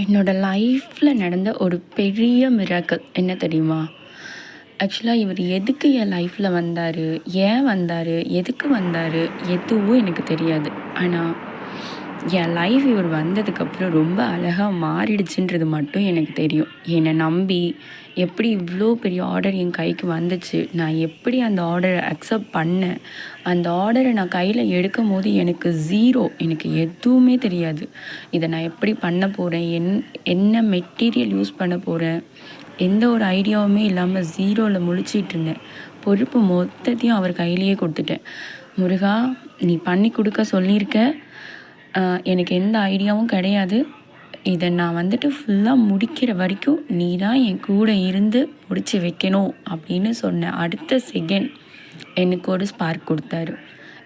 என்னோடய லைஃப்பில் நடந்த ஒரு பெரிய மிராக்கிள் என்ன தெரியுமா? ஆக்சுவலாக இவர் எதுக்கு என் லைஃப்பில் வந்தார், ஏன் வந்தார், எதுக்கு வந்தார், எதுவும் எனக்கு தெரியாது. ஆனால் என் லைஃப் இவர் வந்ததுக்கப்புறம் ரொம்ப அழகாக மாறிடுச்சுன்றது மட்டும் எனக்கு தெரியும். என்னை நம்பி எப்படி இவ்வளோ பெரிய ஆர்டர் என் கைக்கு வந்துச்சு, நான் எப்படி அந்த ஆர்டரை அக்செப்ட் பண்ணேன், அந்த ஆர்டரை நான் கையில் எடுக்கும் போது எனக்கு எனக்கு எதுவுமே தெரியாது. இதை நான் எப்படி பண்ண போகிறேன், என்ன மெட்டீரியல் யூஸ் பண்ண போகிறேன், எந்த ஒரு ஐடியாவுமே இல்லாமல் ஜீரோவில் முழிச்சிட்டு இருந்தேன். பொறுப்பு மொத்தத்தையும் அவர் கையிலேயே கொடுத்துட்டேன். முருகா, நீ பண்ணி கொடுக்க சொல்லியிருக்க, எனக்கு எந்த ஐடியாவும் கிடையாது, இதை நான் ஃபுல்லாக முடிக்கிற வரைக்கும் நீ தான் என் கூட இருந்து முடித்து வைக்கணும் அப்படின்னு சொன்ன அடுத்த செகண்ட் எனக்கு ஒரு ஸ்பார்க் கொடுத்தாரு.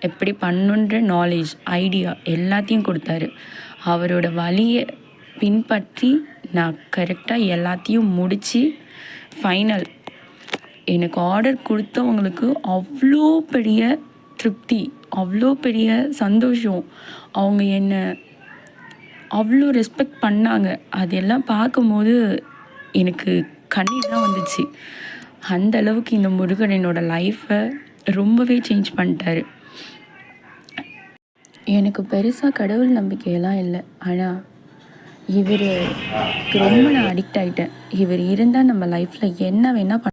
எப்படி பண்ணுன்ற நாலேஜ், ஐடியா எல்லாத்தையும் கொடுத்தாரு. அவரோட வழியை பின்பற்றி நான் கரெக்டாக எல்லாத்தையும் முடித்து ஃபைனல் எனக்கு ஆர்டர் கொடுத்தவங்களுக்கு அவ்வளோ பெரிய திருப்தி, அவ்வளோ பெரிய சந்தோஷம். அவங்க என்னை அவ்வளோ ரெஸ்பெக்ட் பண்ணாங்க. அதெல்லாம் பார்க்கும்போது எனக்கு கண்ணீர் தான் வந்துச்சு. அந்த அளவுக்கு இந்த முருகன் என்னோடய லைஃப்பை ரொம்பவே சேஞ்ச் பண்ணிட்டாரு. எனக்கு பெருசாக கடவுள் நம்பிக்கையெல்லாம் இல்லை. ஆனால் இவருக்கு ரொம்ப நான் அடிக்ட் ஆகிட்டேன். இவர் இருந்தால் நம்ம லைஃப்பில் என்ன வேணால்